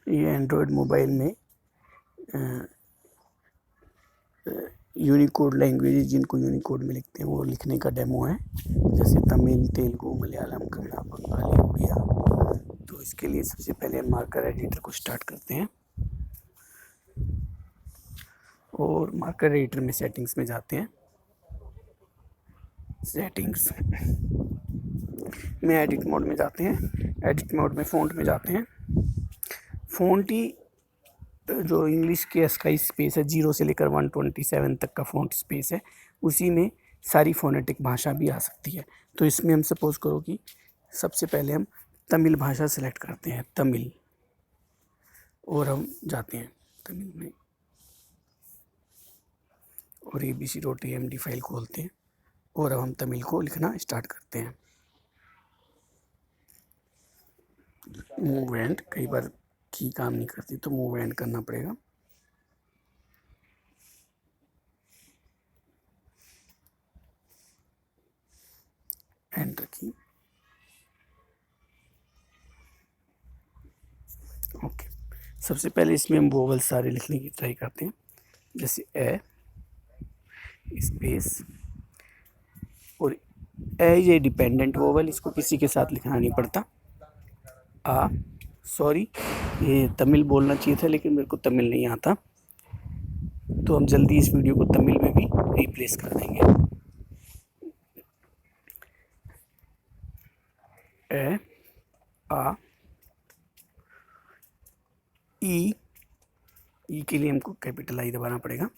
ये Android mobile में Unicode language, जिनको यूनिकोड में लिखते हैं वो लिखने का डेमो है, जैसे तमिल, तेलुगु, मलयालम, कन्नड़ा, बंगाली, उड़िया। तो इसके लिए सबसे पहले हम मार्कर एडिटर को स्टार्ट करते हैं और मार्कर एडिटर में सेटिंग्स में जाते हैं। सेटिंग्स में एडिट मोड में जाते हैं। एडिट मोड में फ़ॉन्ट में जाते हैं। फ़ॉन्ट ही जो इंग्लिश के स्काई स्पेस है 0 से लेकर 127 तक का फ़ॉन्ट स्पेस है, उसी में सारी फ़ोनेटिक भाषा भी आ सकती है। तो इसमें हम सपोज़ करो कि सबसे पहले हम तमिल भाषा सेलेक्ट करते हैं, तमिल, और हम जाते हैं तमिल में और abc.amd फाइल खोलते हैं और अब हम तमिल को लिखना स्टार्ट करते हैं। मूव एंड, कई बार की काम नहीं करती तो मूव एंड करना पड़ेगा। एंटर की, ओके। सबसे पहले इसमें हम वोवल सारे लिखने की ट्राई करते हैं, जैसे ए स्पेस, और ए ये डिपेंडेंट वोवल, इसको किसी के साथ लिखना नहीं पड़ता। आ, सॉरी ये तमिल बोलना चाहिए था लेकिन मेरे को तमिल नहीं आता, तो हम जल्दी इस वीडियो को तमिल में भी रिप्लेस कर देंगे। ए, आ, ई के लिए हमको कैपिटल आई दबाना पड़ेगा,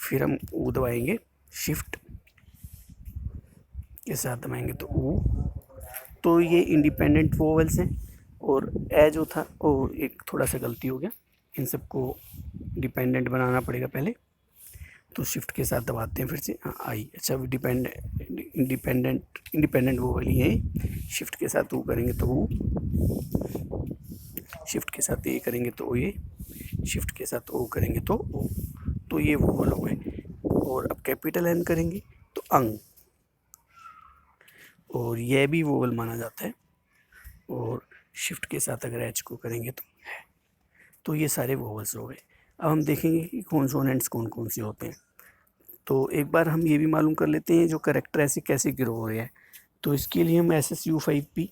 फिर हम ऊ दबाएंगे, शिफ्ट के साथ दबाएंगे तो ऊ। तो ये इंडिपेंडेंट वोवेल्स हैं, और ए जो था वो एक थोड़ा सा गलती हो गया, इन सबको डिपेंडेंट बनाना पड़ेगा पहले, तो शिफ्ट के साथ दबाते हैं फिर से आई। अच्छा, इंडिपेंडेंट वोवेल ही है, शिफ्ट के साथ ऊ करेंगे तो ऊ, शिफ्ट के साथ ए करेंगे तो ये, शिफ्ट के साथ ओ करेंगे तो ओ। तो ये वोवल हो गए। और अब कैपिटल एन करेंगे तो अंग, और यह भी वोवल माना जाता है, और शिफ्ट के साथ अगर एच को करेंगे तो है। तो ये सारे वोवल्स हो गए। अब हम देखेंगे कि कॉन्सोनेंट्स कौन कौन से होते हैं। तो एक बार हम ये भी मालूम कर लेते हैं जो करेक्टर ऐसे कैसे ग्रो हो रहे हैं। तो इसके लिए हम SSU5P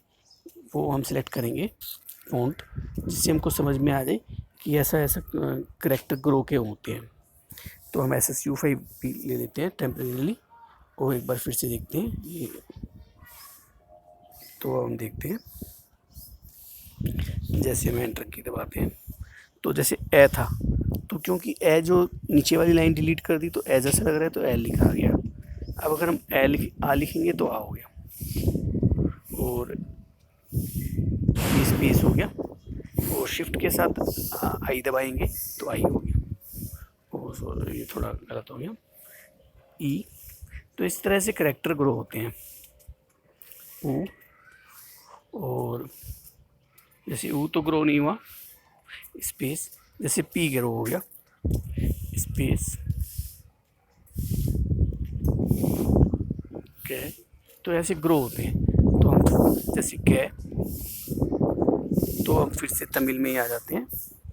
वो हम सिलेक्ट करेंगे फ़ॉन्ट, जिससे हमको समझ में आ जाए कि ऐसा ऐसा करेक्टर ग्रो के होते हैं। तो हम SSU5P ले लेते हैं टेम्परेरीली, और एक बार फिर से देखते हैं ये। तो हम देखते हैं, जैसे हम एंटर की दबाते हैं तो जैसे ए था, तो क्योंकि ए जो नीचे वाली लाइन डिलीट कर दी तो ए जैसा लग रहा है तो ए लिखा गया। अब अगर हम आ लिखेंगे तो आ हो गया, और स्पेस हो गया, और शिफ्ट के साथ आई दबाएंगे तो आई हो गया। और ये थोड़ा गलत हो गया, ई। तो इस तरह से करेक्टर ग्रो होते हैं। ऊ, और जैसे ऊ तो ग्रो नहीं हुआ, स्पेस, जैसे पी ग्रो हो गया, स्पेस, कै। तो ऐसे ग्रो होते हैं। तो हम जैसे कै, तो हम फिर से तमिल में ही आ जाते हैं,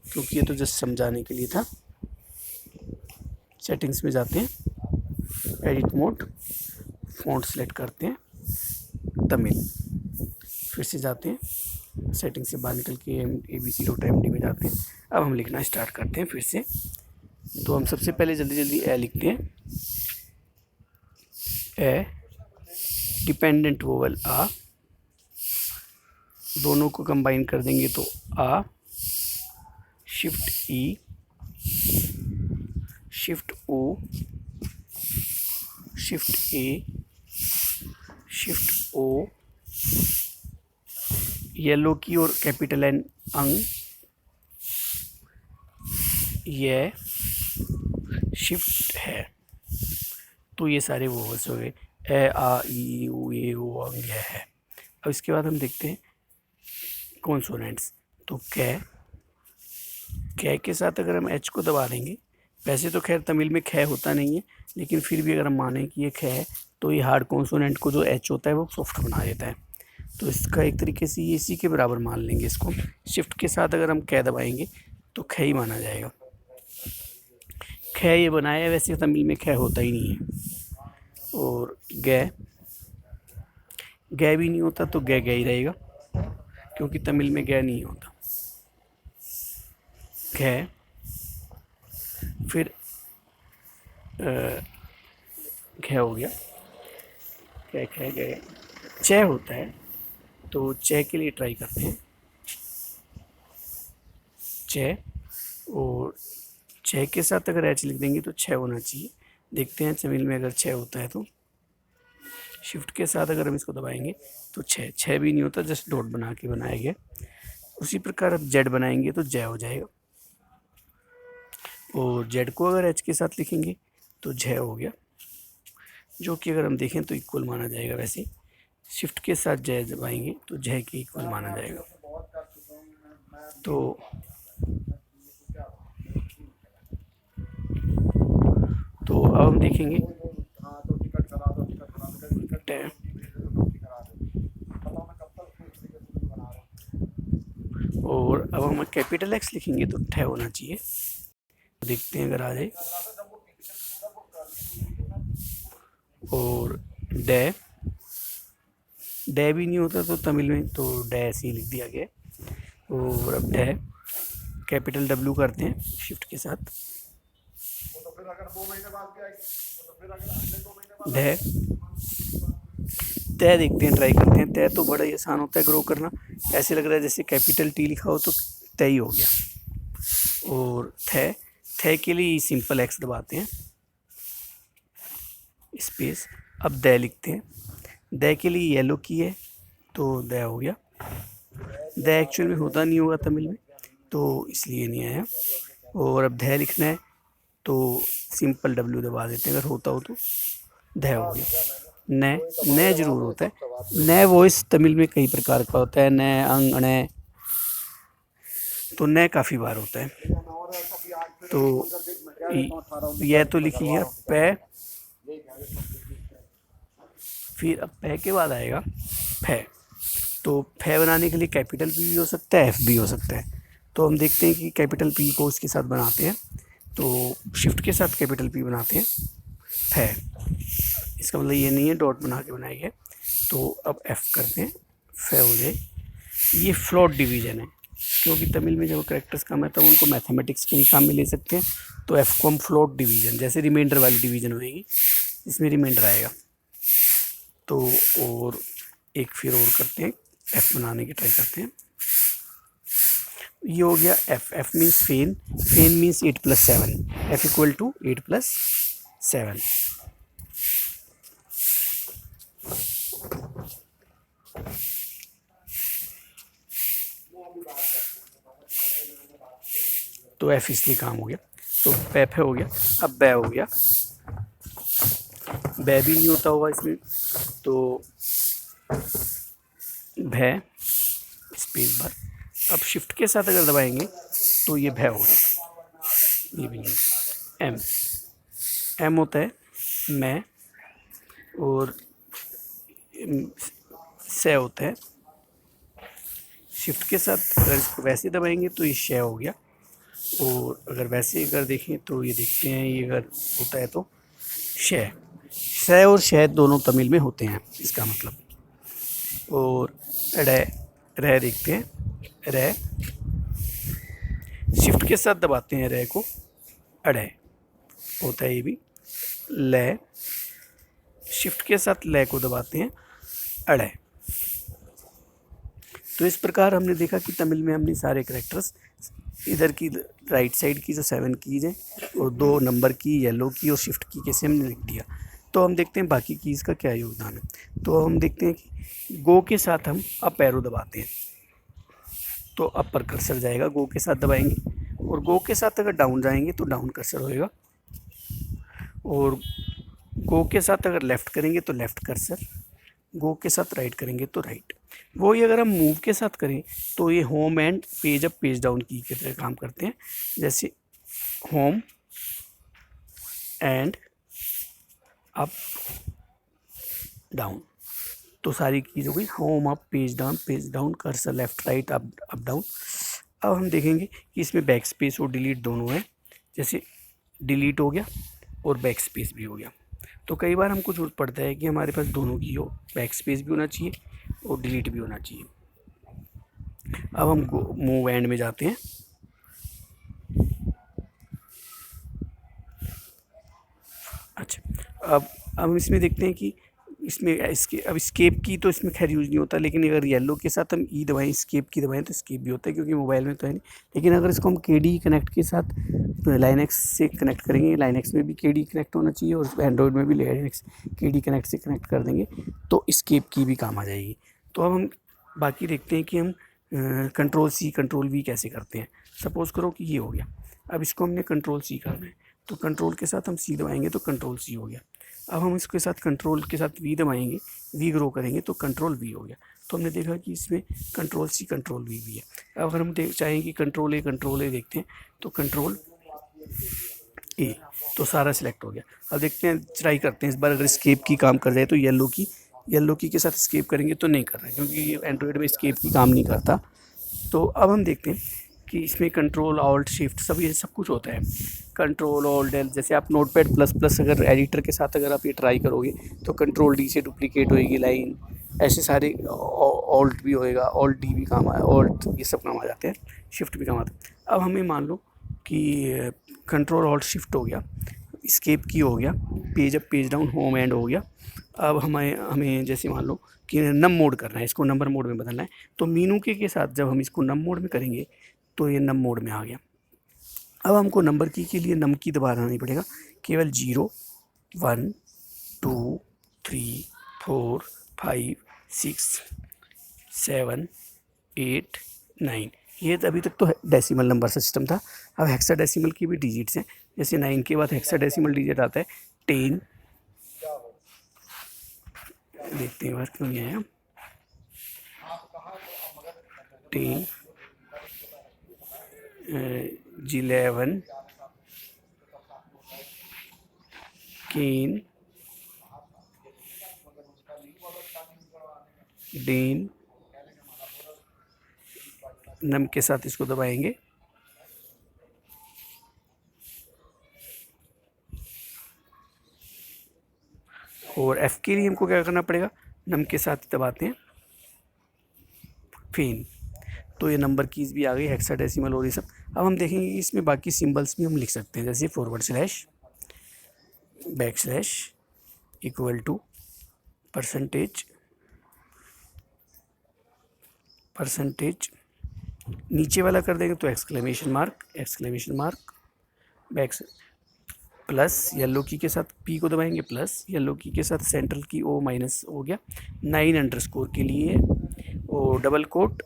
क्योंकि ये तो जस्ट समझाने के लिए था। सेटिंग्स में जाते हैं, एडिट मोड, फ़ॉन्ट सेलेक्ट करते हैं, तमिल, फिर से जाते हैं, सेटिंग से बाहर निकल के abc.md में जाते हैं। अब हम लिखना स्टार्ट करते हैं फिर से। तो हम सबसे पहले जल्दी जल्दी ए लिखते हैं, ए, डिपेंडेंट वोवल आ, दोनों को कंबाइन कर देंगे तो आ, शिफ्ट ई, शिफ्ट ओ, शिफ्ट ए, शिफ्ट ओ, येलो की और कैपिटल एन अंग, ये शिफ्ट है। तो ये सारे वोवल्स हो गए, ए, आ, ई, ऊ, ए, ओ, अंग, ये है। अब इसके बाद हम देखते हैं कॉन्सोनेंट्स। तो कै के साथ अगर हम एच को दबा देंगे, वैसे तो खैर तमिल में खे होता नहीं है, लेकिन फिर भी अगर हम माने कि ये खे है तो ये हार्ड कॉन्सोनेंट को जो एच होता है वो सॉफ्ट बना देता है। तो इसका एक तरीके से ये इसी के बराबर मान लेंगे इसको। शिफ्ट के साथ अगर हम कै दबाएंगे तो ख ही माना जाएगा। ख ये बनाया है, वैसे तमिल में ख होता ही नहीं है। और गै, गै भी नहीं होता तो गै गै ही रहेगा, क्योंकि तमिल में गै नहीं होता। ख, फिर ख हो गया, ख ख गए। च होता है, तो च के लिए ट्राई करते हैं। च, और छ के साथ अगर एच लिख देंगे तो छ होना चाहिए। देखते हैं तमिल में अगर छ होता है तो। शिफ्ट के साथ अगर हम इसको दबाएंगे तो छ भी नहीं होता, जस्ट डॉट बना के बनाया गया। उसी प्रकार अब जेड बनाएंगे तो जय हो जाएगा, और जेड को अगर एच के साथ लिखेंगे तो जय हो गया, जो कि अगर हम देखें तो इक्वल माना जाएगा। वैसे शिफ्ट के साथ जय दबाएंगे तो जय के इक्वल माना जाएगा। तो अब हम देखेंगे और अब हम कैपिटल एक्स लिखेंगे तो ठ होना चाहिए। देखते हैं अगर आ जाए। और डे, डे भी नहीं होता तो तमिल में, तो डे ऐसे ही लिख दिया गया। और अब डे कैपिटल डब्ल्यू करते हैं शिफ्ट के साथ। डे, तय देखते हैं, ट्राई करते हैं। तय तो बड़ा ही आसान होता है ग्रो करना, ऐसे लग रहा है जैसे कैपिटल टी लिखा हो तो तय ही हो गया। और थे, थे के लिए सिंपल एक्स दबाते हैं, स्पेस। अब द लिखते हैं, द के लिए येलो की है तो द हो गया। द एक्चुअल में होता नहीं होगा तमिल में, तो इसलिए नहीं आया। और अब ध लिखना है तो सिंपल डब्ल्यू दबा देते हैं, अगर होता हो तो ध हो गया। न, न जरूर होता है। न वॉइस तमिल में कई प्रकार का होता है, न, अंग, अण, तो न काफ़ी बार होता है। तो यह तो लिख लिया पै, फिर अब पै के बाद आएगा फै। तो फै बनाने के लिए कैपिटल पी भी हो सकता है, एफ भी हो सकता है। तो हम देखते हैं कि कैपिटल पी को उसके साथ बनाते हैं, तो शिफ्ट के साथ कैपिटल पी बनाते हैं फै। इसका मतलब ये नहीं है डॉट बना के बनाएंगे। तो अब एफ करते हैं, फै हो जाए। ये फ्लोट डिवीजन है, क्योंकि तमिल में जब करेक्टर्स कम है तब उनको मैथमेटिक्स के भी काम में ले सकते हैं। तो एफ को हम फ्लोट डिवीजन, जैसे रिमाइंडर वाली डिवीजन होएगी, इसमें रिमाइंडर आएगा। तो और एक फिर और करते हैं, एफ बनाने की ट्राई करते हैं। ये हो गया F, F means fen, fen means 8+7, F equal to 8+7। तो एफ इसलिए काम हो गया। तो पैफ हो गया। अब बै हो गया, बै भी नहीं होता होगा इसमें, तो भै स्पेस बार। अब शिफ्ट के साथ अगर दबाएंगे तो ये भै हो गया, ये भी नहीं। एम, एम होता है मैं, और से होता है। शिफ्ट के साथ अगर इसको वैसे दबाएंगे तो ये शे हो गया, और अगर वैसे अगर देखें तो ये देखते हैं, ये अगर होता है तो शे। शे और शे दोनों तमिल में होते हैं, इसका मतलब। और रे, रे देखते हैं, रे शिफ्ट के साथ दबाते हैं, रे को अड़े होता है ये भी। ले, शिफ्ट के साथ ले को दबाते हैं, अड़े। तो इस प्रकार हमने देखा कि तमिल में हमने सारे करेक्टर्स, इधर की राइट साइड की जो 7 कीज़ हैं और 2 नंबर की, येलो की और शिफ्ट की कैसे हमने लिख दिया। तो हम देखते हैं बाकी कीज़ का क्या योगदान है। तो हम देखते हैं कि गो के साथ हम अप एरो दबाते हैं तो अपर कर्सर जाएगा, गो के साथ दबाएंगे। और गो के साथ अगर डाउन जाएंगे तो डाउन कर्सर होएगा। और गो के साथ अगर लेफ़्ट करेंगे तो लेफ़्ट कर्सर, गो के साथ राइट करेंगे तो राइट। वही अगर हम मूव के साथ करें तो ये home and page up page down की की तरह काम करते हैं, जैसे होम एंड अप डाउन। तो सारी कीज हो गई, home up, page down, cursor left right up down. अब हम देखेंगे कि इसमें बैक स्पेस और डिलीट दोनों है। जैसे डिलीट हो गया और बैक स्पेस भी हो गया, तो कई बार हमको जरूरत पड़ता है कि हमारे पास दोनों की हो, बैक स्पेस भी होना चाहिए और डिलीट भी होना चाहिए। अब हम मूव एंड में जाते हैं। अच्छा, अब हम इसमें देखते हैं कि इसमें अब स्केप की तो इसमें खैर यूज़ नहीं होता, लेकिन अगर येलो के साथ हम ई दबाएं, स्केप की दबाएं, तो स्केप भी होता है क्योंकि मोबाइल में तो है नहीं। लेकिन अगर इसको हम KDE कनेक्ट के साथ लाइनक्स से कनेक्ट करेंगे, लाइनक्स में भी KDE कनेक्ट होना चाहिए और एंड्रॉयड में भी लाइनक्स KDE कनेक्ट से कनेक्ट कर देंगे तो स्केप की भी काम आ जाएगी। तो अब हम बाकी देखते हैं कि हम Ctrl+C Ctrl+V कैसे करते हैं। सपोज़ करो कि ये हो गया, अब इसको हमने Ctrl+C करना है, तो कंट्रोल के साथ हम C दबाएंगे तो Ctrl+C हो गया। अब हम इसके साथ कंट्रोल के साथ V दबाएंगे, V ग्रो करेंगे तो Ctrl+V हो गया। तो हमने देखा कि इसमें Ctrl+C Ctrl+V भी है। अब अगर हम चाहें कि Ctrl+A देखते हैं तो Ctrl+A, तो सारा सिलेक्ट हो गया। अब देखते हैं, ट्राई करते हैं इस बार अगर स्केप की काम कर जाए तो येलो की के साथ स्केप करेंगे तो नहीं कर रहा है क्योंकि एंड्रॉयड में स्केप की काम नहीं करता। तो अब हम देखते हैं कि इसमें कंट्रोल ऑल्ट शिफ्ट ये सब कुछ होता है। कंट्रोल ऑल्ट एल, जैसे आप नोटपैड प्लस प्लस अगर एडिटर के साथ अगर आप ये ट्राई करोगे तो Ctrl+D से डुप्लीकेट होएगी लाइन, ऐसे सारे ऑल्ट भी होएगा, ऑल्ट डी भी काम आया, ऑल्ट ये सब काम आ जाते हैं, शिफ्ट भी काम आता है। अब हमें मान लो कि कंट्रोल ऑल्ट शिफ्ट हो गया, स्केप की हो गया, page up page down, home and हो गया। अब हमें जैसे मान लो कि नम मोड करना है, इसको नंबर मोड में बदलना है, तो मीनू के साथ जब हम इसको नम मोड में करेंगे तो ये नम मोड में आ गया। अब हमको नंबर की के लिए नम की दबाना नहीं पड़ेगा, केवल 0 1 2 3 4 5 6 7 8 9, ये अभी तक तो डेसिमल नंबर सिस्टम था। अब हेक्साडेसिमल की भी डिजिट्स हैं, जैसे 9 के बाद हेक्साडेसिमल डिजिट आता है 10, देखते हैं बार क्यों नहीं आया, 10 11 केन डेन, नम के साथ इसको दबाएंगे, और एफ के लिए हमको क्या करना पड़ेगा, नम के साथ दबाते हैं फेन, तो ये नंबर कीज भी आ गई, हेक्साडेसिमल और ये सब। अब हम देखेंगे कि इसमें बाकी सिंबल्स भी हम लिख सकते हैं, जैसे /, बैकस्लैश, इक्वल टू, परसेंटेज, नीचे वाला कर देंगे तो exclamation mark, back plus, yellow की के साथ P को दबाएंगे प्लस, येलो की के साथ सेंट्रल की O माइनस हो गया, 9 के लिए, और double quote,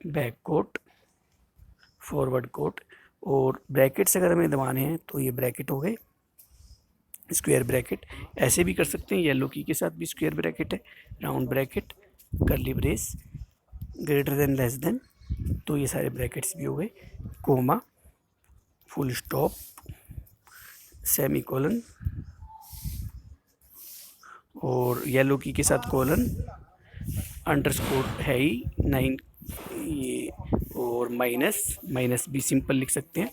back quote, forward quote, और ब्रैकेट्स अगर हमें दबाने हैं तो ये ब्रैकेट हो गए, स्क्वायर ब्रैकेट, ऐसे भी कर सकते हैं, येलो की के साथ भी स्क्वायर ब्रैकेट है, round bracket, curly brace, greater than less than, तो ये सारे ब्रैकेट्स भी हो गए, कोमा, फुल स्टॉप, सेमीकोलन, और येलो की के साथ कोलन, अंडरस्कोर है ही 9 ये, और माइनस भी सिंपल लिख सकते हैं,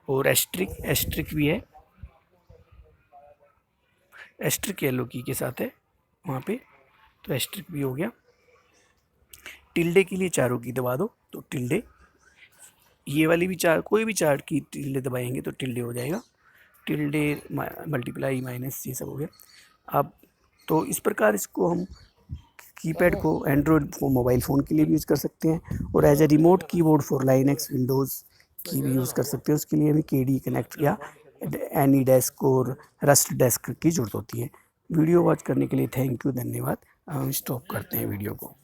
और एस्ट्रिक भी है, एस्ट्रिक येलो की के साथ है वहाँ पे, तो एस्ट्रिक भी हो गया। टिल्डे के लिए चारों की दबा दो तो टिल्डे, ये वाली भी कोई भी चार की टिल्डे दबाएंगे तो टिल्डे हो जाएगा, टिल्डे, मल्टीप्लाई, माइनस, ये सब हो गया। अब तो इस प्रकार इसको हम कीपैड को एंड्रॉयड मोबाइल फ़ोन के लिए भी यूज़ कर सकते हैं, और as a remote keyboard for Linux Windows की भी यूज़ कर सकते हैं। उसके लिए हमें KDE कनेक्ट या AnyDesk और रस्ट डेस्क की ज़रूरत होती है। वीडियो वॉच करने के लिए थैंक यू, धन्यवाद। हम स्टॉप करते हैं वीडियो को।